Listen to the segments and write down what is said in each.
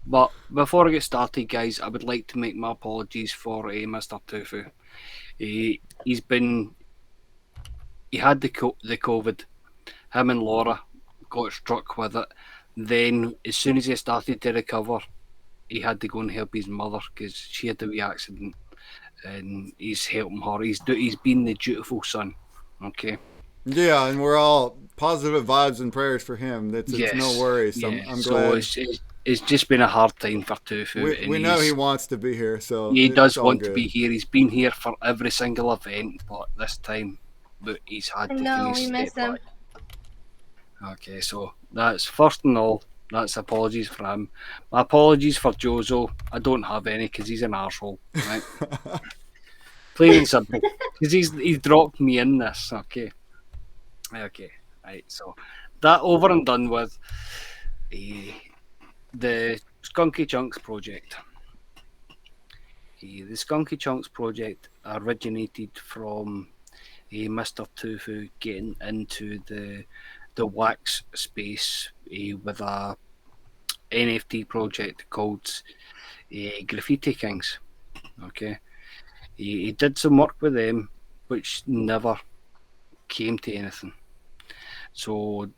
But before I get started, guys, I would like to make my apologies for Mr. Tofu. He's been he had the COVID. Him and Laura got struck with it. Then, as soon as he started to recover, he had to go and help his mother because she had the wee accident, and he's helping her. He's been the dutiful son. Okay. Yeah, and we're all positive vibes and prayers for him. It's no Yes. worries. Yeah. I'm So glad. it's just been a hard time for Tofu, and We know he wants to be here, so he it's does all want to good. be here. He's been here for every single event, but this time, he's I had to kind know, of we miss step him. back. Okay, so that's first and all. That's apologies for him. My apologies for Jozo. I don't have any because he's an arsehole, right? Plain and simple. Because he's dropped me in this. Okay. Okay. Right. So that over and done with. The Skunky Chunks project. The Skunky Chunks project originated from Mr. Tofu getting into the wax space with a NFT project called Graffiti Kings. Okay, he did some work with them, which never came to anything. So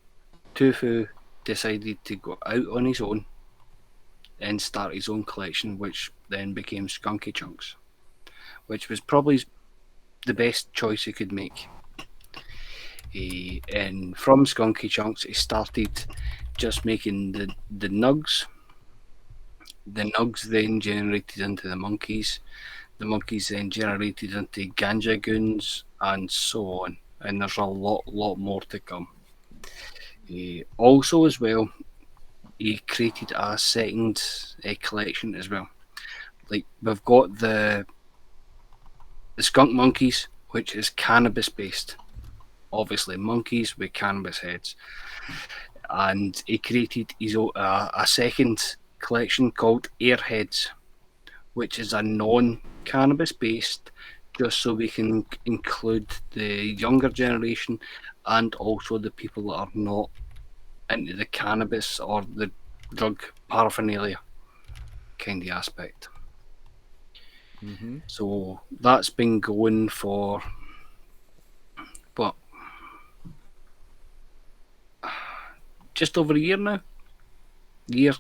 Tofu decided to go out on his own and start his own collection, which then became Skunky Chunks, which was probably the best choice he could make. And from Skunky Chunks, he started just making the nugs. The nugs then generated into the monkeys. The monkeys then generated into ganja goons, and so on. And there's a lot more to come. Also, as well, he created a second collection as well. Like we've got the skunk monkeys, which is cannabis based. Obviously, monkeys with cannabis heads, and he created a second collection called Airheads, which is a non-cannabis based, just so we can include the younger generation and also the people that are not into the cannabis or the drug paraphernalia kind of aspect. Mm-hmm. So that's been going for what, just over a year now,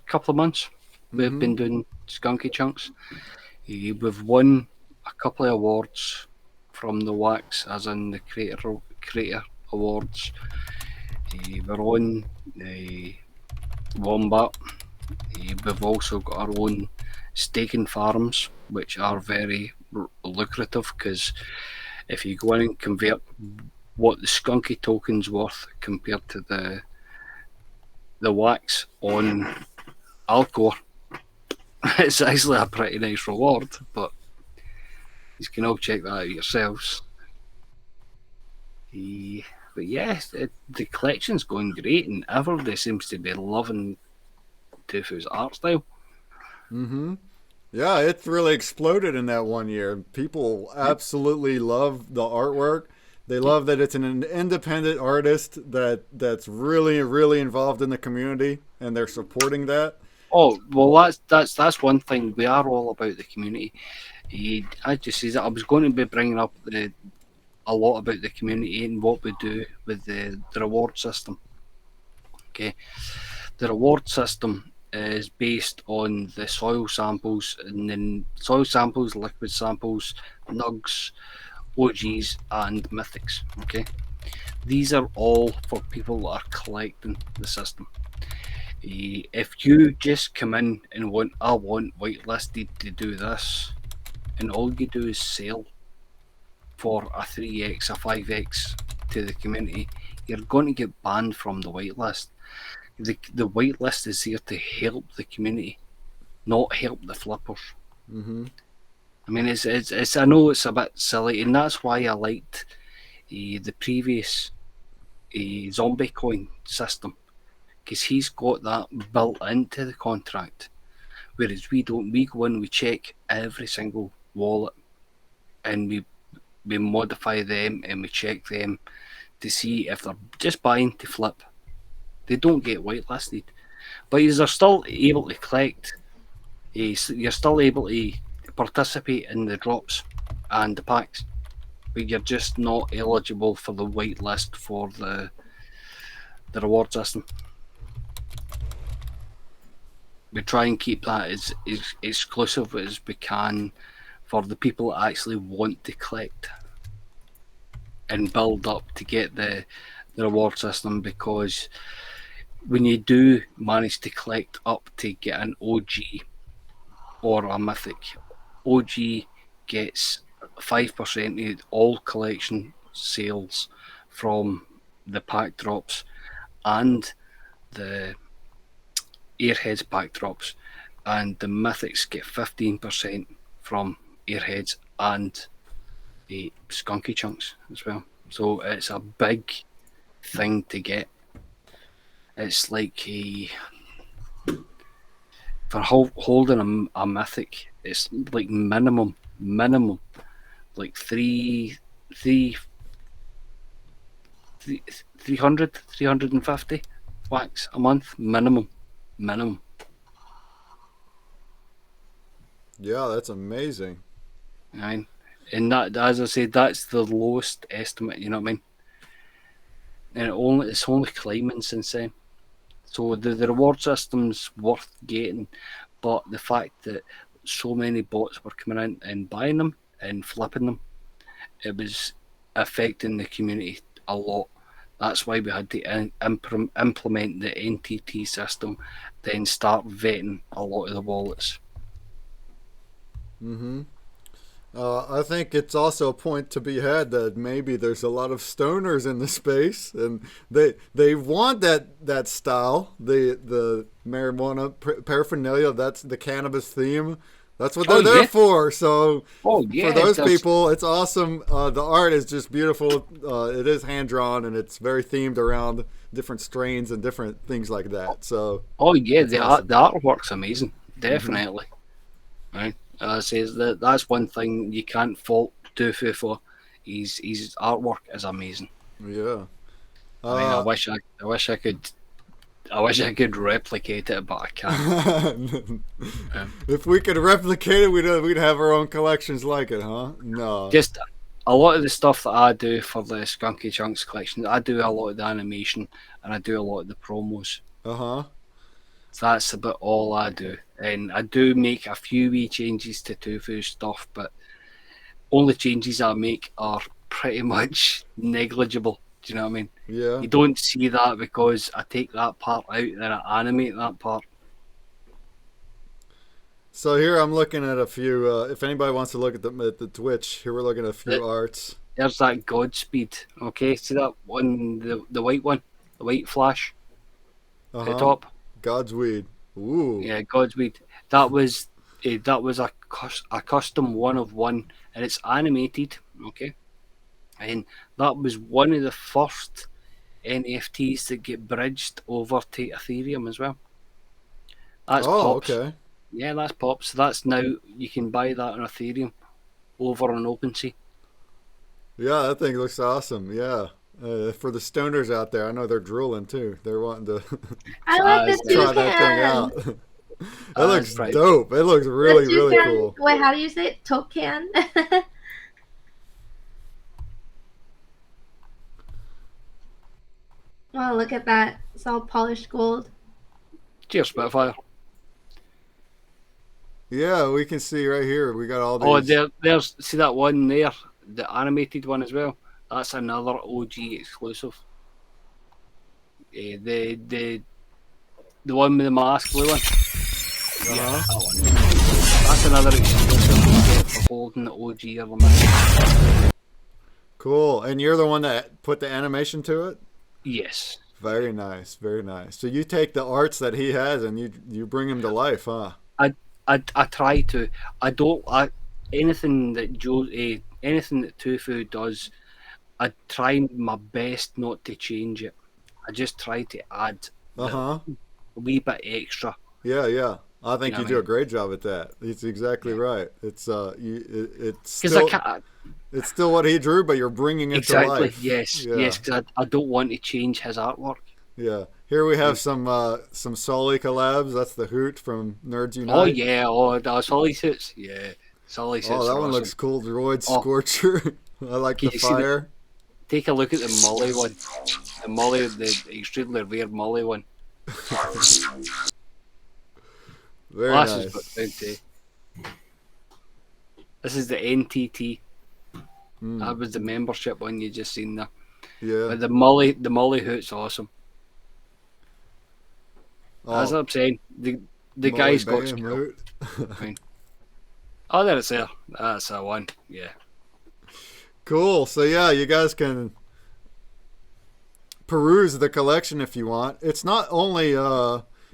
couple of months. We've Mm-hmm. been doing Skunky Chunks. We've won a couple of awards from the Wax, as in the Creator Awards. We're on Wombat. We've also got our own staking farms, which are very lucrative because if you go in and convert what the Skunky token's worth compared to the Wax on Alcor, it's actually a pretty nice reward, but you can all check that out yourselves. But yes, the collection's going great, and everybody seems to be loving Tofu's art style. Mm-hmm. Yeah, it's really exploded in that 1 year. People Yep. absolutely love the artwork. They Yep. love that it's an independent artist that's really involved in the community, and they're supporting that. Oh well, that's one thing. We are all about the community. I just says I was going to be bringing up a lot about the community and what we do with the reward system. Okay, the reward system is based on the soil samples, and then soil samples, liquid samples, nugs, OGs, and mythics. Okay, these are all for people that are collecting the system. If you just come in and I want whitelisted to do this, and all you do is sell for a 3x, a 5x to the community, you're going to get banned from the whitelist. The whitelist is there to help the community, not help the flippers. Mm-hmm. I mean, it's I know it's a bit silly, and that's why I liked the previous zombie coin system, because he's got that built into the contract, whereas we don't. We go in, we check every single wallet, and we modify them and we check them to see if they're just buying to flip. They don't get whitelisted. but you're still able to collect. You're still able to participate in the drops and the packs, but you're just not eligible for the whitelist for the reward system. We try and keep that as exclusive as we can for the people that actually want to collect and build up to get the reward system, because when you do manage to collect up to get an OG or a mythic, OG gets 5% of all collection sales from the pack drops and the Airheads pack drops, and the mythics get 15% from Airheads and the Skunky Chunks as well. So it's a big thing to get. It's like for holding a mythic, it's like minimum like 350 wax a month minimum. Yeah, that's amazing. Right. And that, as I said, that's the lowest estimate, you know what I mean? And it's only climbing since then. So the reward system's worth getting, but the fact that so many bots were coming in and buying them and flipping them, it was affecting the community a lot. That's why we had to implement the NTT system, then start vetting a lot of the wallets. Mm-hmm. I think it's also a point to be had that maybe there's a lot of stoners in the space, and they want that style, the marijuana paraphernalia. That's the cannabis theme. That's what they're there for. So for those people, it's awesome. The art is just beautiful. It is hand drawn, and it's very themed around different strains and different things like that. So the artwork's amazing, definitely. Mm-hmm. Right. Says that's one thing you can't fault Tofu for. His artwork is amazing. Yeah. I mean, I wish I could replicate it, but I can't. If we could replicate it, we'd have our own collections like it, huh? No. Just a lot of the stuff that I do for the Skunky Chunks collection, I do a lot of the animation and I do a lot of the promos. Uh-huh. So that's about all I do. And I do make a few wee changes to Tofu's stuff, but only changes I make are pretty much negligible. Do you know what I mean? Yeah. You don't see that because I take that part out and I animate that part. So here I'm looking at a few. If anybody wants to look at the Twitch, here we're looking at a few arts. There's that Godspeed. Okay, see that one, the white one, the white flash at the top. Godsweed. Ooh. Yeah, Godspeed. That was a custom 1 of 1, and it's animated. Okay, and that was one of the first NFTs that get bridged over to Ethereum as well. That's Pops. Okay. Yeah, that's Pops. So that's now you can buy that on Ethereum over on OpenSea. Yeah, that thing looks awesome. Yeah. For the stoners out there, I know they're drooling too. They're wanting to I like this try that thing out. That looks dope. It looks really cool. Wait, how do you say it? Toucan? Oh, look at that. It's all polished gold. Cheers, Spitfire. Yeah, we can see right here. We got all these. Oh, there's see that one there, the animated one as well. That's another OG exclusive. The one with the mask, blue one. Yeah, that one. That's another exclusive you get for holding the OG or the mask. Cool. And you're the one that put the animation to it? Yes. Very nice, very nice. So you take the arts that he has and you bring him to life, huh? I try to. Anything that anything that Tofu does, I try my best not to change it. I just try to add a wee bit extra. Yeah. I think you do a great job at that. It's exactly right. It's it's still what he drew, but you're bringing it to life. Yes, because I don't want to change his artwork. Yeah. Here we have some Sully collabs. That's the Hoot from Nerds Unite. Oh yeah, the Solly suits. Yeah, Solly suits. Oh, that are one awesome. looks cool. Droid Oh. Scorcher. I like Can the you see fire. Take a look at the Molly one. The Molly, the extremely rare Molly one. Very Glasses, nice. This is the NTT. Mm, That was the membership one you just seen there. yeah. But the Molly Hoot's awesome. As Oh, I'm saying, the Molly guy's got Bam skill. Hoot. Oh, there it's there. That's the one. Yeah. Cool. So yeah, you guys can peruse the collection if you want. It's not only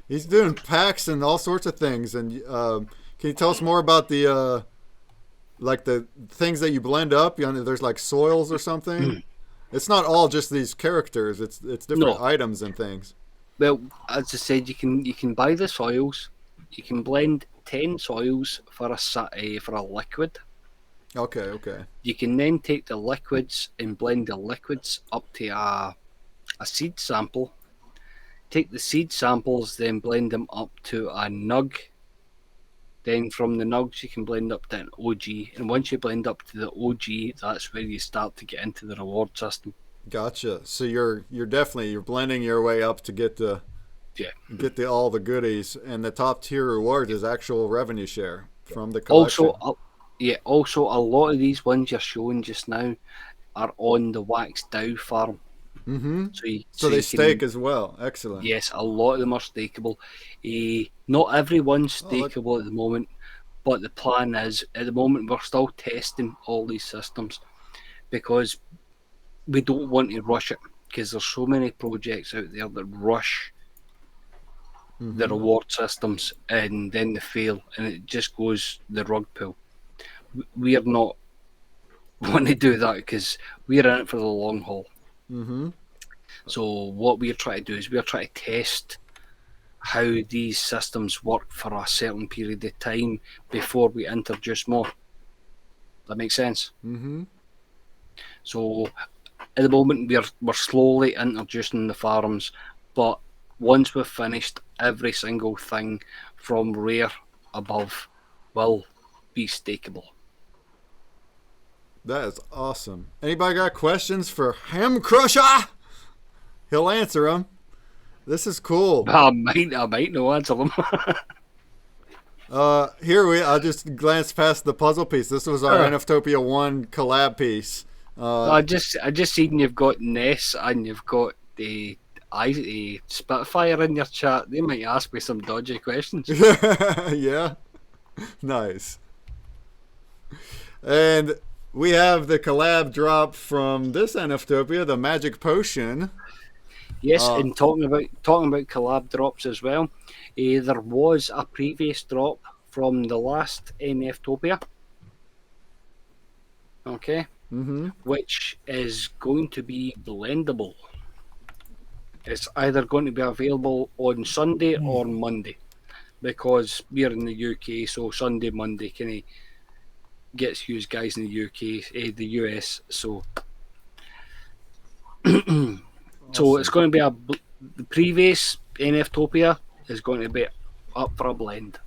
he's doing packs and all sorts of things. And can you tell us more about the like the things that you blend up? You know, there's like soils or something. It's not all just these characters. It's different No. items and things. Well, as I said, you can buy the soils. You can blend 10 soils for a liquid. Okay. You can then take the liquids and blend the liquids up to a seed sample. Take the seed samples, then blend them up to a nug. Then from the nugs you can blend up to an OG. And once you blend up to the OG, that's where you start to get into the reward system. Gotcha. So you're definitely you're blending your way up to get the all the goodies, and the top tier reward is actual revenue share from the collection. Also a lot of these ones you're showing just now are on the WAXNFT farm. Mm-hmm. So they you stake as well. Excellent. Yes, a lot of them are stakeable. Not everyone's stakeable at the moment, but the plan is at the moment we're still testing all these systems because we don't want to rush it because there's so many projects out there that rush the reward systems and then they fail and it just goes the rug pull. We are not want to do that because we're in it for the long haul. Mm-hmm. So what we're trying to do is we're trying to test how these systems work for a certain period of time before we introduce more. That makes sense? Mm-hmm. So at the moment we're slowly introducing the farms, but once we've finished, every single thing from rare above will be stakeable. That is awesome. Anybody got questions for Ham Crusher? He'll answer them. This is cool. I might know answer them. I just glanced past the puzzle piece. This was our NFTOPIA 1 collab piece. I just seen you've got Ness and you've got the Spitfire in your chat. They might ask me some dodgy questions. Yeah. Nice. And we have the collab drop from this NFTOPIA, the Magic Potion. Yes, and talking about collab drops as well. There was a previous drop from the last NFTOPIA. Okay. Mm-hmm. Which is going to be blendable. It's either going to be available on Sunday or Monday, because we're in the UK, so Sunday, Monday kind of gets used guys in the UK, the US. So, so it's going to be the previous NFTOPIA is going to be up for a blend.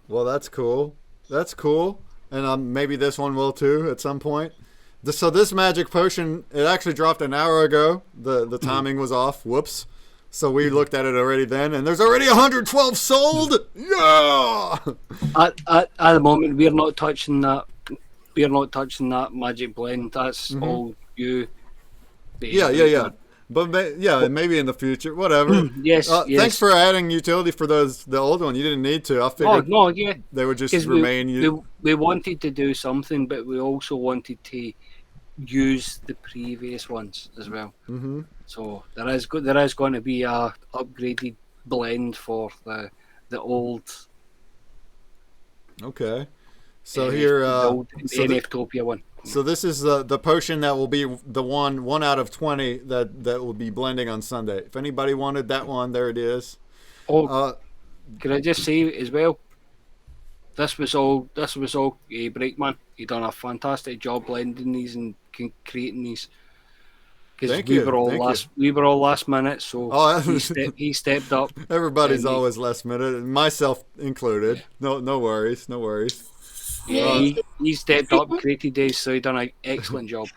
Well, that's cool. That's cool. And maybe this one will too at some point. So this Magic Potion, it actually dropped an hour ago. The timing was off. Whoops. So we looked at it already then, and there's already 112 sold. Yeah. At the moment, we're not touching that. We're not touching that Magic Blend. That's all you. Yeah. But maybe in the future, whatever. Yes. Thanks for adding utility for the old one. You didn't need to. I figured they would just remain. We wanted to do something, but we also wanted to use the previous ones as well. Mm-hmm. So there is going to be a upgraded blend for the old. Okay. So here, the old NFTOPIA one. So this is the potion that will be the one out of 20 that will be blending on Sunday. If anybody wanted that one, there it is. Oh, can I just say as well? This was all Breakman. He done a fantastic job blending these and creating these. because Thank you. we were all last minute, so Oh, he stepped up. everybody's and always last minute, myself included. Yeah. No worries. Yeah, Uh, he stepped up, created days, so he done an excellent job.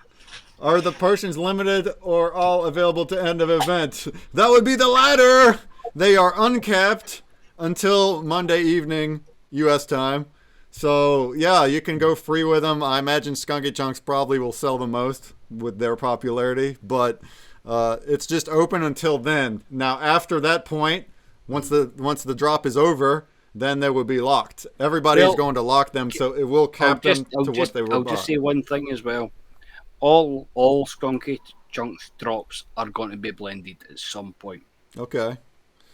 Are the potions limited or all available to end of event? That would be the latter. They are uncapped until Monday evening U.S. time. So, yeah, you can go free with them. I imagine Skunky Chunks probably will sell the most with their popularity, but it's just open until then. Now, after that point, once the drop is over, then they will be locked. Everybody is going to lock them, so it will cap them to what they were I'll bought. just say one thing as well. All Skunky Chunks drops are going to be blended at some point. Okay.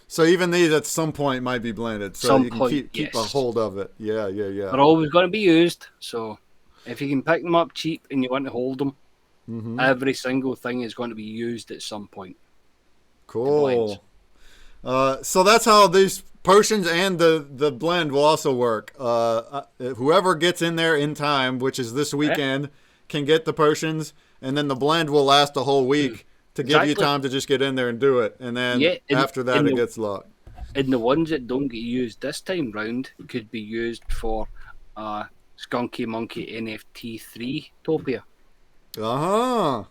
So even these at some point might be blended, so Some you can point, keep a yes. hold of it. Yeah. They're always going to be used, so if you can pick them up cheap and you want to hold them, every single thing is going to be used at some point. Cool. So that's how these potions and the blend will also work. Whoever gets in there in time, which is this weekend, can get the potions, and then the blend will last a whole week to give you time to just get in there and do it. And then after that, it gets locked. And the ones that don't get used this time round could be used for Skunky Monkey NFT 3 Topia. Uh-huh. I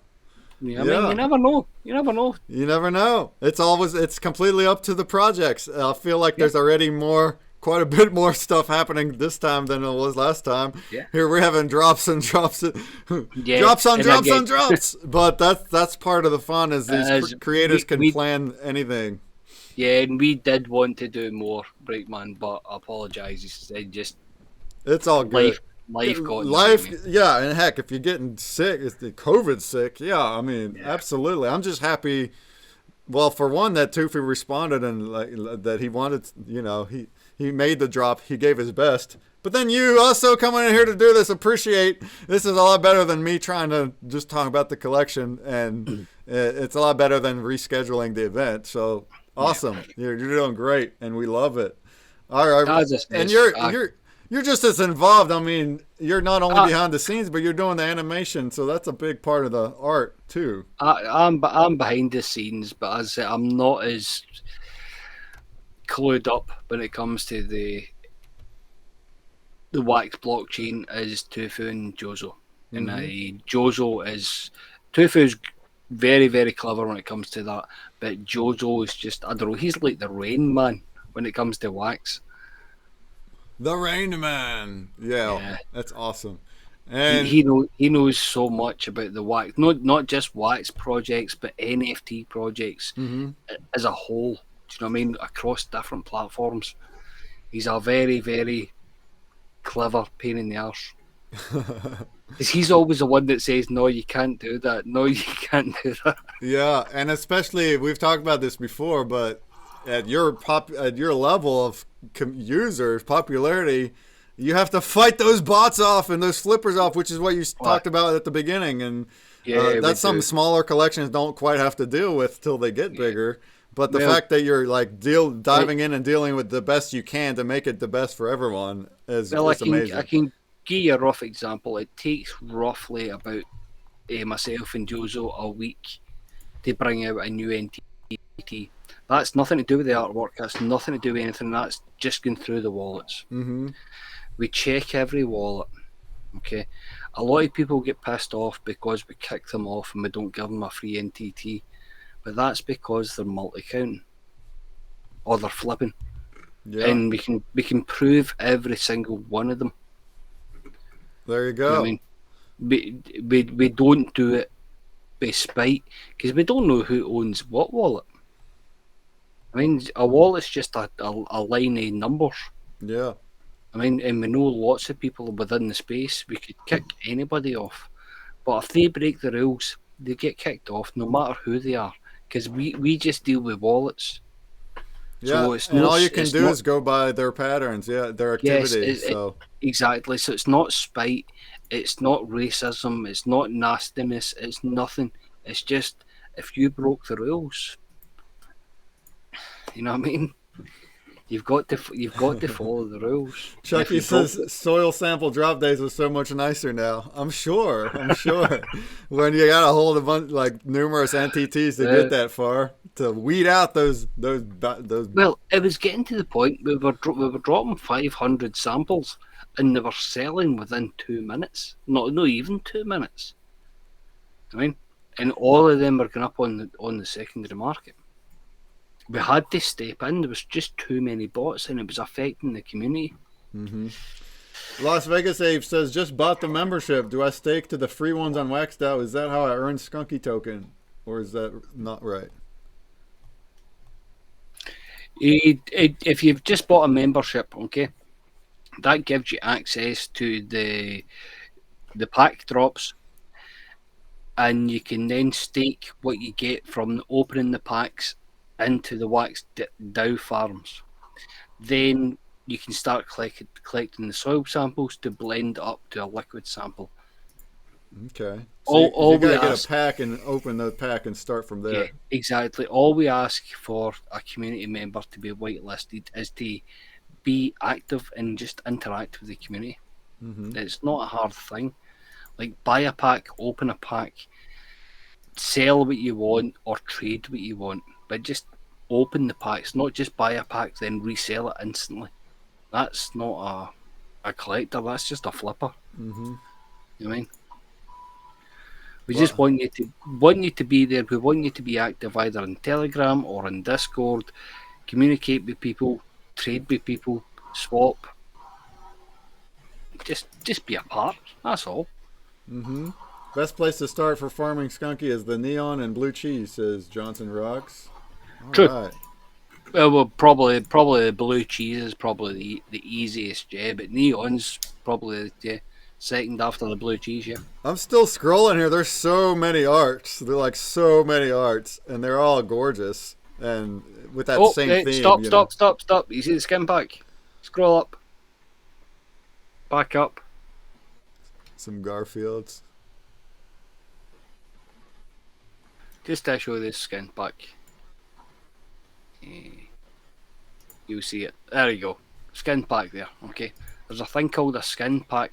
mean, you never know. You never know. It's completely up to the projects. I feel like there's already quite a bit more stuff happening this time than it was last time. Yeah. Here we're having drops on drops. Drops on drops. But that's part of the fun is these creators can plan anything. Yeah, and we did want to do more, Breakman, but I apologise. It's all good. Life got yeah, and heck, if you're getting sick, if the COVID sick, I mean, absolutely. I'm just happy. Well, for one, that Toofy responded and that he wanted, he made the drop. He gave his best. But then you also coming in here to do this, appreciate. This is a lot better than me trying to just talk about the collection, and it's a lot better than rescheduling the event. So awesome, you're doing great, and we love it. All right, and you're just as involved. I mean, you're not only behind the scenes, but you're doing the animation, so that's a big part of the art too. I'm behind the scenes, but as I say, I'm not as clued up when it comes to the Wax blockchain as Tofu and Jozo. And Tofu's very, very clever when it comes to that, but Jozo is just, I don't know, he's like the Rain Man when it comes to Wax. The Rain Man. Yeah. That's awesome. And he knows so much about the Wax, not just Wax projects, but NFT projects as a whole. Do you know what I mean? Across different platforms. He's a very, very clever pain in the arse. He's always the one that says, no, you can't do that. No, you can't do that. Yeah, and especially, we've talked about this before, but at your level of users, popularity, you have to fight those bots off and those flippers off, which is what you talked about at the beginning. And that's something smaller collections don't quite have to deal with till they get bigger. But the fact that you're like diving in and dealing with the best you can to make it the best for everyone is amazing. I can give you a rough example. It takes roughly about myself and Jozo a week to bring out a new NFT. That's nothing to do with the artwork. That's nothing to do with anything. That's just going through the wallets. We check every wallet. Okay, a lot of people get pissed off because we kick them off and we don't give them a free NTT. But that's because they're multi-counting or they're flipping, and we can prove every single one of them. There you go. You know what I mean, we don't do it by spite because we don't know who owns what wallet. I mean, a wallet's just a line of numbers. Yeah. I mean, and we know lots of people within the space. We could kick anybody off, but if they break the rules, they get kicked off no matter who they are. Because we just deal with wallets. Yeah, so and all you can do is go by their patterns, their activities. Exactly. So it's not spite, it's not racism, it's not nastiness, it's nothing. It's just, if you broke the rules, you know what I mean? You've got to follow the rules. Chucky says soil sample drop days are so much nicer now. I'm sure. When you got to hold a bunch, like numerous NTTs to get that far, to weed out those. Well, it was getting to the point we were dropping 500 samples, and they were selling within 2 minutes. Not even 2 minutes. I mean, and all of them were going up on the secondary market. We had to step in. There was just too many bots, and it was affecting the community. Mm-hmm. Las Vegas Ape says, just bought the membership. Do I stake to the free ones on WAXNFT? Is that how I earn Skunky token? Or is that not right? If you've just bought a membership, okay, that gives you access to the pack drops, and you can then stake what you get from opening the packs into the wax DAO farms. Then you can start collecting the soil samples to blend up to a liquid sample. Okay. So you gotta get a pack and open the pack and start from there. Yeah, exactly. All we ask for a community member to be whitelisted is to be active and just interact with the community. Mm-hmm. It's not a hard thing. Like, buy a pack, open a pack, sell what you want or trade what you want, but just open the packs, not just buy a pack then resell it instantly. That's not a collector, that's just a flipper. Mm-hmm. You know what I mean? We just want you to be there. We want you to be active either in Telegram or in Discord, communicate with people, trade with people, swap. Just be a part, that's all. Mm-hmm. Best place to start for farming Skunky is the neon and blue cheese, says Johnson Rocks. All True. right. Well, probably the blue cheese is probably the easiest, yeah. But neon's probably second after the blue cheese, yeah. I'm still scrolling here. There's so many arts. They're like so many arts, and they're all gorgeous and with that same theme. Stop! You see the skin pack? Scroll up, back up. Some Garfields. Just to show this skin pack. You'll see it. There you go. Skin pack there. Okay. There's a thing called a skin pack.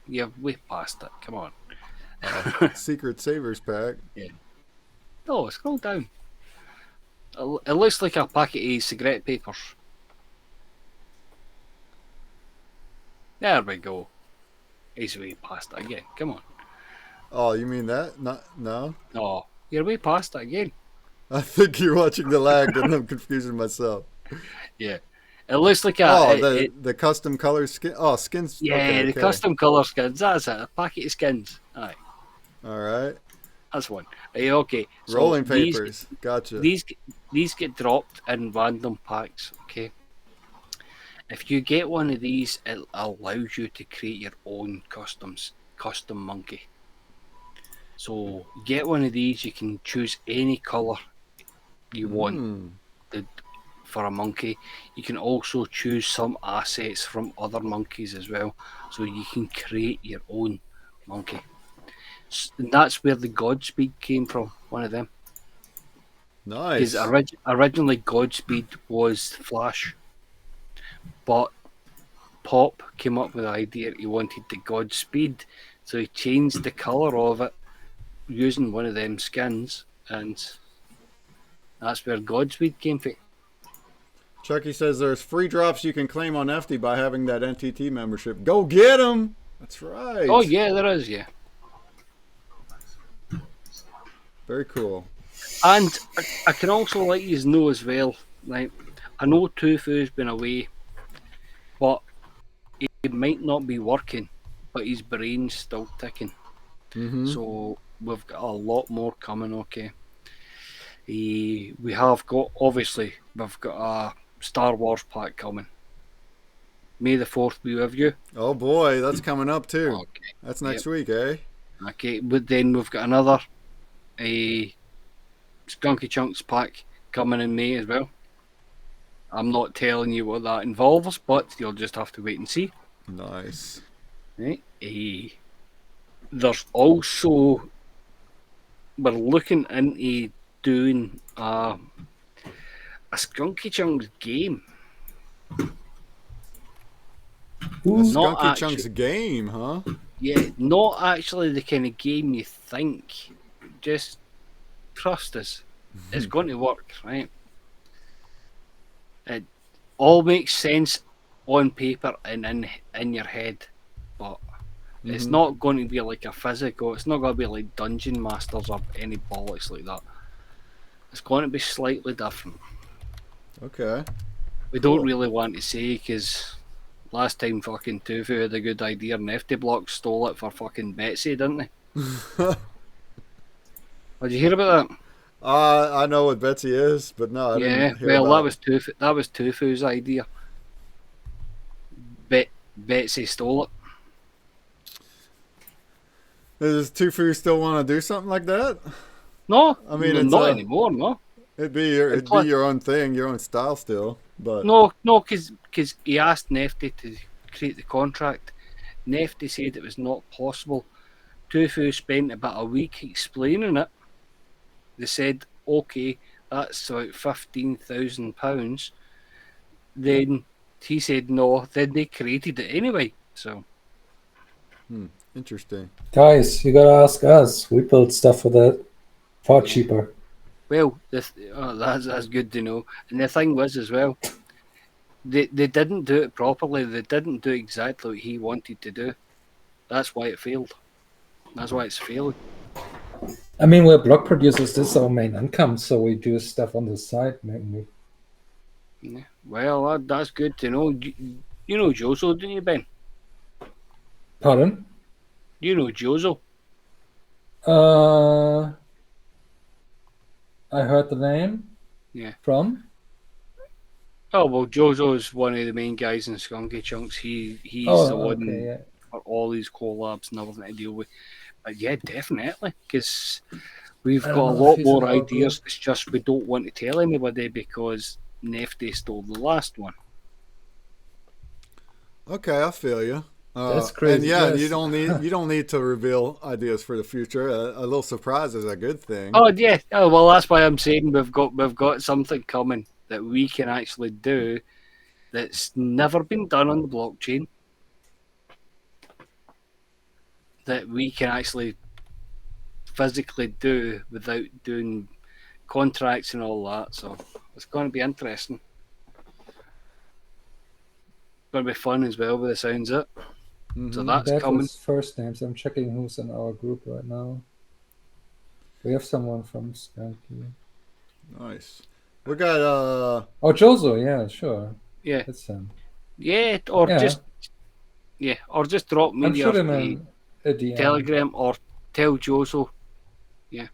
You're way past it. Come on. Secret Savers pack. Yeah. Oh, scroll down. It looks like a packet of cigarette papers. There we go. He's way past it again. Come on. Oh, you mean that? No? Oh, you're way past it again. I think you're watching the lag and I'm confusing myself. Yeah. It looks like a... the custom color skin. Oh, skins. Yeah, okay. Custom colour skins. That's it. A packet of skins. Aye. All right. That's one. Okay. So rolling papers. Gotcha. These get dropped in random packs. Okay. If you get one of these, it allows you to create your own custom monkey. So get one of these. You can choose any colour you want for a monkey. You can also choose some assets from other monkeys as well, so you can create your own monkey. And that's where the Godspeed came from. One of them. Nice. Because originally Godspeed was Flash, but Pop came up with the idea he wanted the Godspeed, so he changed the colour of it using one of them skins, and that's where Godspeed came from. Chucky says there's free drops you can claim on FT by having that NTT membership. Go get them! That's right. Oh yeah, there is, yeah. Very cool. And I can also let you know as well, like, I know Tofu's been away, but he might not be working, but his brain's still ticking. Mm-hmm. So we've got a lot more coming, okay? We have got, obviously, we've got a Star Wars pack coming. May the 4th be with you. Oh boy, that's coming up too. Okay. That's next week, eh? Okay, but then we've got another Skunky Chunks pack coming in May as well. I'm not telling you what that involves, but you'll just have to wait and see. Nice. Right. There's also, we're looking into doing a Skunky Chunks game. A Not Skunky Chunks actually, game, huh? yeah, not actually the kind of game you think. Just trust us. It's going to work, right? It all makes sense on paper and in your head, but it's not going to be like a physical. It's not going to be like Dungeon Masters or any bollocks like that. It's going to be slightly different. Okay. We don't really want to say because last time fucking Tofu had a good idea and FT Block stole it for fucking Betsy, didn't they? Did you hear about that? I know what Betsy is, but no, I Yeah, didn't hear well, about that was Tofu. That was Tofu's idea. Betsy stole it. Does Tufu still want to do something like that? No, I mean, it's not anymore. No, it'd and be plus, your own thing, your own style still, but no, because he asked Nefty to create the contract. Nefty said it was not possible. Tofu spent about a week explaining it. They said, "Okay, that's about £15,000." Then he said no. Then they created it anyway. So interesting. Guys, you gotta ask us. We built stuff for that far cheaper. well, that's good to know. And the thing was as well, they didn't do it properly. They didn't do exactly what he wanted to do. That's why it failed. That's why it's failing. I mean, we're blog producers. This is our main income, so we do stuff on the side mainly. Yeah. Well, that's good to know. You know Jozo, didn't you, Ben? Pardon? You know Jozo. I heard the name. Yeah. From? Oh well, Jozo is one of the main guys in Skunky Chunks. He's the one yeah. for all these collabs and everything to deal with. But yeah, definitely, because we've got a lot more ideas. It's just we don't want to tell anybody because Nefty stole the last one. Okay, I feel you. That's crazy. And yeah, Yes. you don't need to reveal ideas for the future. A little surprise is a good thing. Oh yeah. Oh well, that's why I'm saying we've got something coming that we can actually do that's never been done on the blockchain. That we can actually physically do without doing contracts and all that. So it's going to be interesting. Going to be fun as well, by the sounds of it. So that's That coming. was first names. I'm checking who's in our group right now. We have someone from Skunky. Nice. We got Oh, Jozo, yeah, sure. Yeah, That's him. yeah, or just drop me I'm your shooting him a DM. Telegram or tell Jozo. Yeah.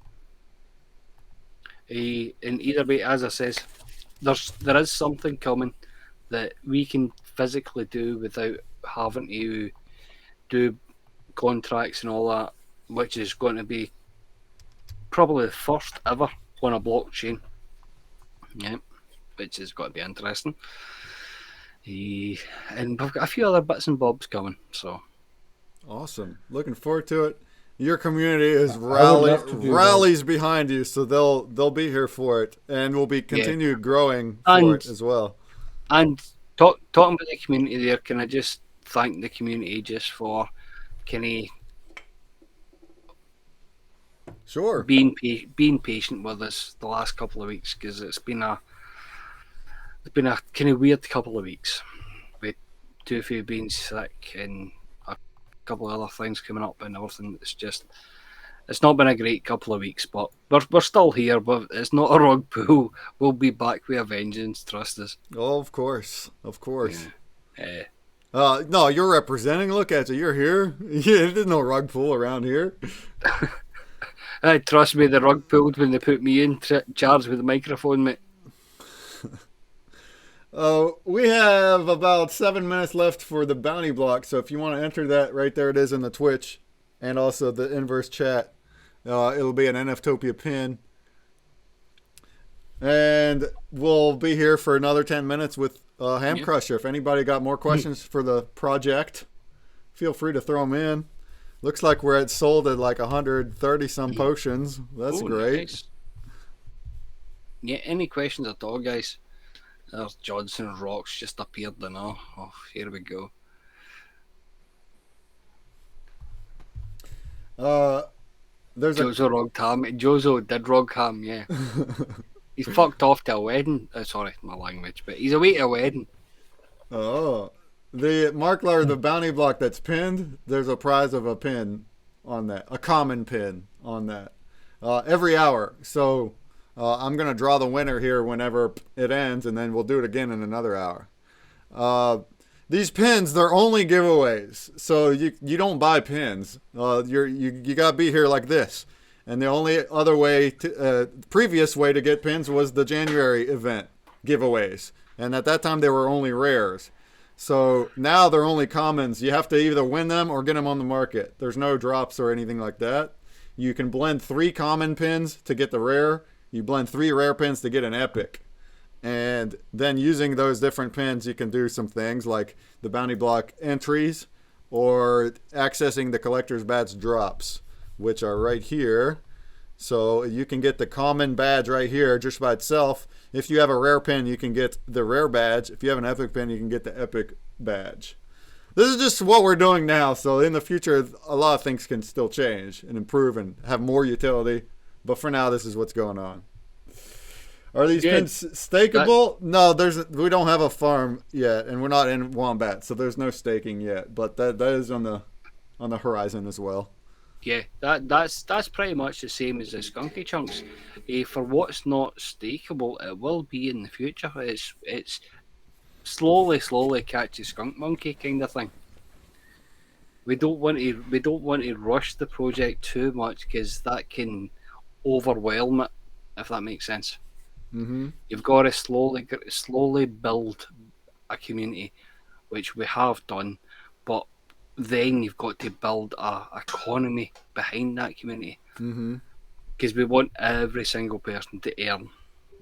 In either way, as I says, there is something coming that we can physically do without having to do contracts and all that, which is going to be probably the first ever on a blockchain. Yeah, which is going to be interesting. And we've got a few other bits and bobs coming. So awesome. Looking forward to it. Your community is love to do rallies behind you, so they'll be here for it, and will be continued growing for it as well. And talking about the community there, can I just thank the community just for Sure. being patient with us the last couple of weeks, because it's been a kind of weird couple of weeks with Tofu being sick and a couple of other things coming up and everything. It's not been a great couple of weeks, but we're still here. But it's not a rug pull. We'll be back with a vengeance. Trust us. Oh, of course. Yeah. No, you're representing. Look at you. You're here. Yeah, there's no rug pull around here. Trust me, the rug pulled when they put me in charge with the microphone, mate. We have about 7 minutes left for the bounty block. So if you want to enter that, right there it is in the Twitch and also the inverse chat. It'll be an NFTOPIA pin. And we'll be here for another 10 minutes with Ham Crusher. If anybody got more questions for the project, feel free to throw them in. Looks like we're sold at like 130 some potions. That's great. Nice. Yeah, any questions at all, guys? There's Johnson Rocks just appeared now. Oh, here we go. There's a Jozo rogged ham. Jozo did rog ham, yeah. He's fucked off to a wedding. Sorry, my language, but he's away to a wedding. oh, the Marklar, the bounty block that's pinned. There's a prize of a pin on that, a common pin on that, every hour. So I'm gonna draw the winner here whenever it ends, and then we'll do it again in another hour. These pins, they're only giveaways, so you don't buy pins. You gotta be here like this. And the only other way, previous way to get pins was the January event giveaways, and at that time they were only rares. So now they're only commons. You have to either win them or get them on the market. There's no drops or anything like that. You can blend 3 common pins to get the rare. You blend 3 rare pins to get an epic. And then using those different pins, you can do some things like the bounty block entries or accessing the collector's badge drops, which are right here. So you can get the common badge right here just by itself. If you have a rare pin, you can get the rare badge. If you have an epic pin, you can get the epic badge. This is just what we're doing now. So in the future, a lot of things can still change and improve and have more utility. But for now, this is what's going on. Are these pins stakeable? No, we don't have a farm yet, and we're not in Wombat, so there's no staking yet. But that is on the horizon as well. Yeah, that's pretty much the same as the Skunky Chunks. For what's not stakeable, it will be in the future. It's slowly catch a skunk monkey kind of thing. We don't want to rush the project too much because that can overwhelm it, if that makes sense. Mm-hmm. You've got to slowly build a community, which we have done, but then you've got to build a economy behind that community, because we want every single person to earn.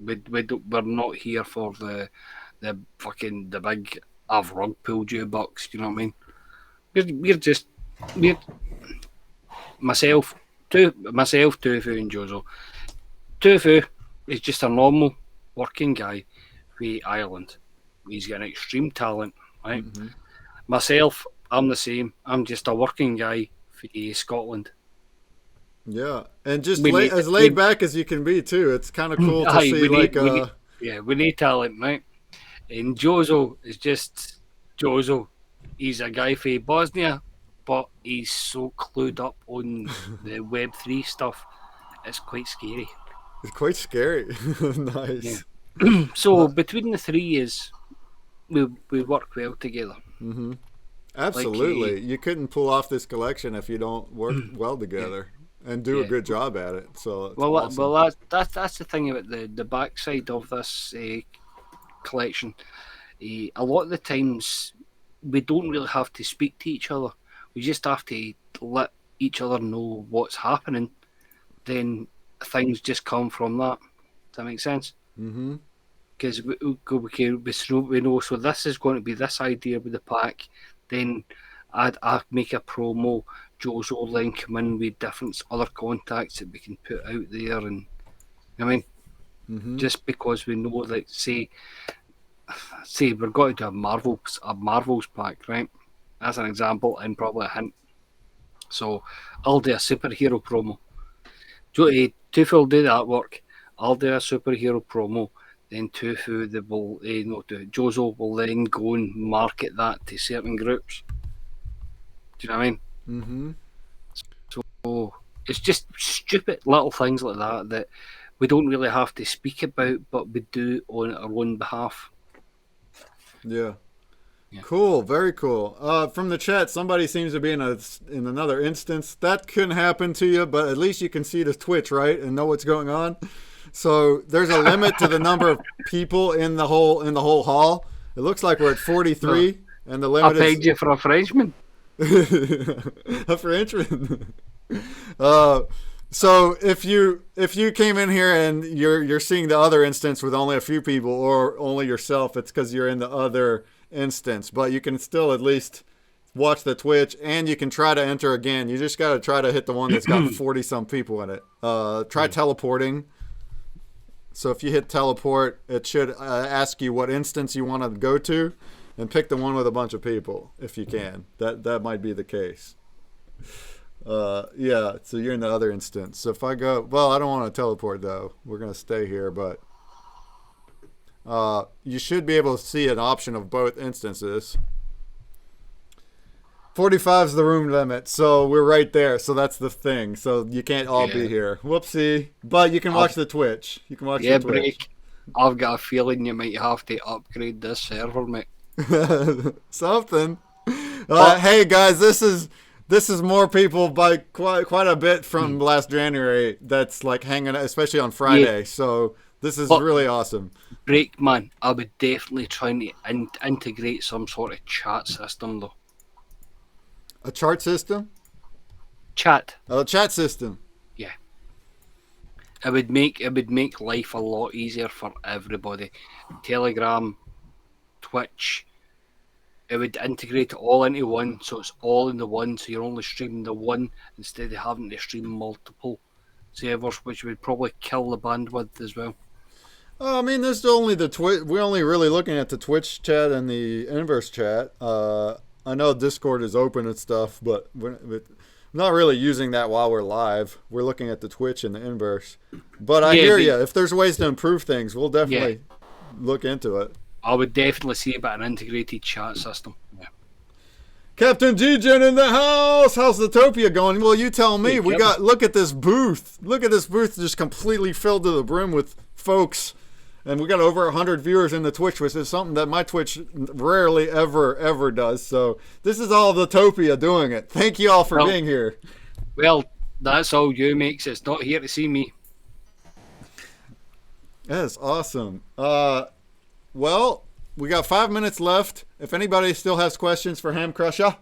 We're not here for the big I've rug pulled you bucks. You know what I mean? We're myself, Tofu, and Jozo. Tofu is just a normal working guy from Ireland. He's got an extreme talent, right? Mm-hmm. Myself, I'm the same. I'm just a working guy from Scotland. Yeah, and just as laid back as you can be too. It's kind of cool to see we need talent, right? And Jozo is just Jozo. He's a guy from Bosnia, but he's so clued up on the Web3 stuff. It's quite scary. It's quite scary. Nice. Yeah. So between the three is we work well together. Mm-hmm. Absolutely. You couldn't pull off this collection if you don't work well together and do a good job at it. So awesome. That's the thing about the backside of this collection. A lot of the times we don't really have to speak to each other. We just have to let each other know what's happening. Then things just come from that. Does that make sense? Mm-hmm. Because we know, so this is going to be this idea with the pack. Then I make a promo. Joe's will then come in with different other contacts that we can put out there, and I mean, just because we know that, say we're going to do a Marvels pack, right? As an example, and probably a hint. So I'll do a superhero promo. Tofu will do the artwork. I'll do a superhero promo. Then Tofu, Jozo will then go and market that to certain groups. Do you know what I mean? Mm-hmm. So it's just stupid little things like that we don't really have to speak about, but we do on our own behalf. Yeah. Cool, very cool. From the chat, somebody seems to be in another instance. That couldn't happen to you, but at least you can see the Twitch, right, and know what's going on. So there's a limit to the number of people in the whole hall. It looks like we're at 43, and the limit I paid you for a Frenchman. A Frenchman. So if you came in here and you're seeing the other instance with only a few people or only yourself, it's because you're in the other instance. But you can still at least watch the Twitch, and you can try to enter again. You just got to try to hit the one that's got 40 some people in it. Try teleporting. So if you hit teleport, it should ask you what instance you want to go to, and pick the one with a bunch of people if you can. That might be the case. Yeah, so you're in the other instance. So if I go, well, I don't want to teleport though. We're gonna stay here, but you should be able to see an option of both instances. 45 is the room limit, so we're right there. So that's the thing. So you can't all be here. Whoopsie. But you can watch the Twitch. You can watch the Twitch. Break. I've got a feeling you might have to upgrade this server, mate. Something. Hey guys, this is more people by quite a bit from last January. That's like hanging, especially on Friday. Yeah. So this is really awesome. Break, man. I would definitely try to integrate some sort of chat system though. A chart system? Chat. A chat system. Yeah. It would make life a lot easier for everybody. Telegram, Twitch. It would integrate it all into one, so it's all in the one, so you're only streaming the one instead of having to stream multiple servers, which would probably kill the bandwidth as well. I mean, there's only the Twitch. We're only really looking at the Twitch chat and the Inverse chat. I know Discord is open and stuff, but we're not really using that while we're live. We're looking at the Twitch and the Inverse. But I hear you. If there's ways to improve things, we'll definitely look into it. I would definitely see about an integrated chat system. Yeah. Captain G-Gen in the house. How's the Topia going? Well, you tell me. We got, look at this booth. Look at this booth just completely filled to the brim with folks. And we got over 100 viewers in the Twitch, which is something that my Twitch rarely ever does. So this is all the Topia doing it. Thank you all for being here. Well, that's all you, makes. It's not here to see me. That's awesome. Well, we got 5 minutes left. If anybody still has questions for Ham Crusher,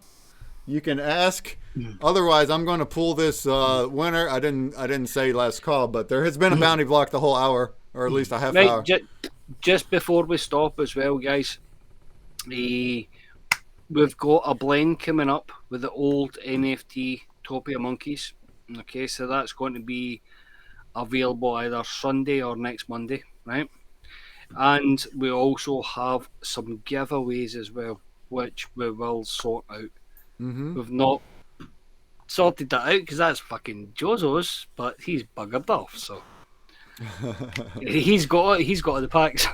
you can ask. Otherwise, I'm going to pull this winner. I didn't say last call, but there has been a bounty block the whole hour, or at least a half hour. Just before we stop as well, guys, we've got a blend coming up with the old NFTOPIA monkeys. Okay, so that's going to be available either Sunday or next Monday, right? And we also have some giveaways as well, which we will sort out. We've not sorted that out because that's fucking Jozo's, but he's buggered off, so he's got the packs.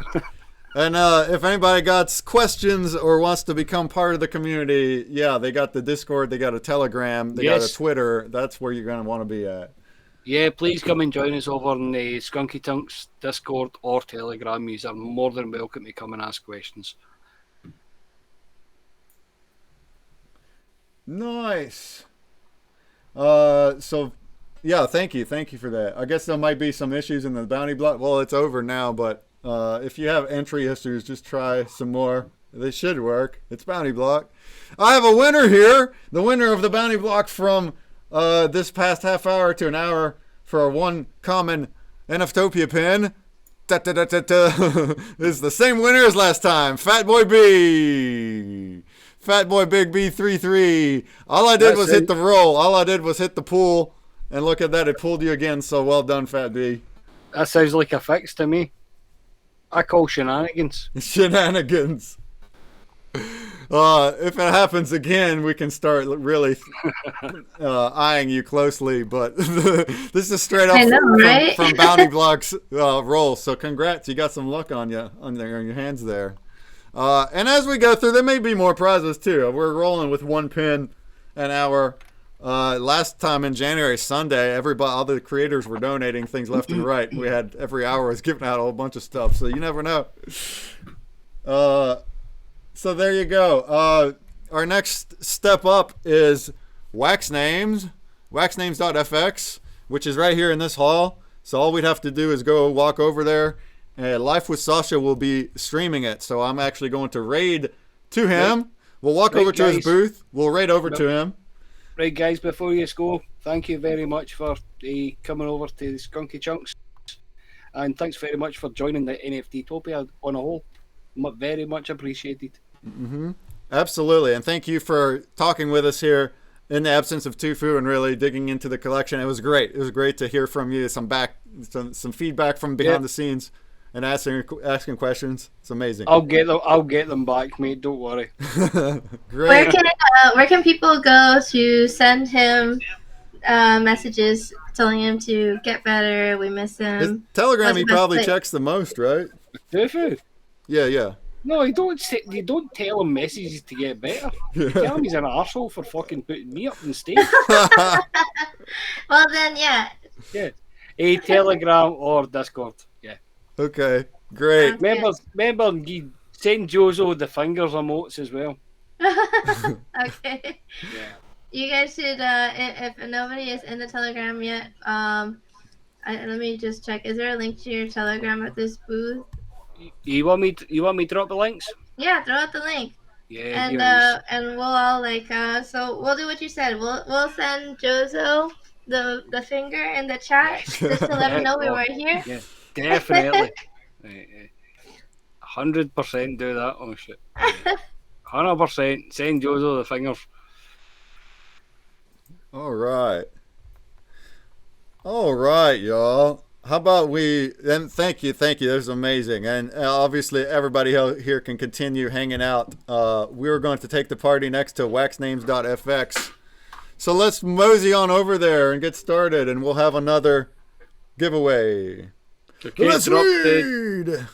And if anybody got questions or wants to become part of the community, yeah, they got the Discord, they got a Telegram, they got a Twitter. That's where you're going to want to be at. Yeah, please come and join us over on the Skunky Chunks Discord or Telegram. You are more than welcome to come and ask questions. Nice. So, yeah, thank you for that. I guess there might be some issues in the bounty block. Well, it's over now, but if you have entry issues, just try some more. They should work. It's bounty block. I have a winner here. The winner of the bounty block from this past half hour to an hour for one common NFTOPIA pin is the same winner as last time. Fatboy B. Fatboy Big B33. All I did was hit the roll. All I did was hit the pool. And look at that. It pulled you again. So well done, Fat B. That sounds like a fix to me. I call shenanigans. Shenanigans. If it happens again, we can start really eyeing you closely. But this is straight up from Bounty Block's roll. So congrats, you got some luck on your hands there. And as we go through, there may be more prizes too. We're rolling with one pin an hour. Last time in January, Sunday, all the creators were donating things left and right. We had every hour was giving out a whole bunch of stuff. So you never know. So there you go. Our next step up is WAXNames, waxnames.fx, which is right here in this hall. So all we'd have to do is go walk over there. Life with Sasha will be streaming it. So I'm actually going to raid to him. We'll walk over to his booth. We'll raid over to him. Right, guys, before you go, thank you very much for coming over to the Skunky Chunks. And thanks very much for joining the NFTOPIA on a whole. Very much appreciated. Absolutely. And thank you for talking with us here in the absence of Tufu and really digging into the collection. It was great. It was great to hear from you, some feedback from behind the scenes, and asking questions. It's amazing. I'll get them back, mate. Don't worry. Great. Where can people go to send him messages telling him to get better? We miss His him. Telegram, What's he the best probably place? checks the most, right? Tofu. Yeah. No, you don't tell him messages to get better. You tell him he's an arsehole for fucking putting me up on stage. Well, then, yeah. Yeah. A Telegram or Discord. Yeah. Okay, great. Remember, you send Jozo the fingers emotes as well. Okay. Yeah. You guys should, if nobody is in the Telegram yet, let me just check. Is there a link to your Telegram at this booth? You want me to drop the links? Yeah, throw out the link. Yeah. And and we'll all so we'll do what you said. We'll send Jozo the finger in the chat just to let him know we were here. Yeah, definitely. 100% do that. Oh shit. 100% send Jozo the fingers. All right, y'all. How about and thank you. That was amazing. And obviously everybody here can continue hanging out. We're going to take the party next to WAXNames.fx. So let's mosey on over there and get started, and we'll have another giveaway. Okay, Let's drop the read.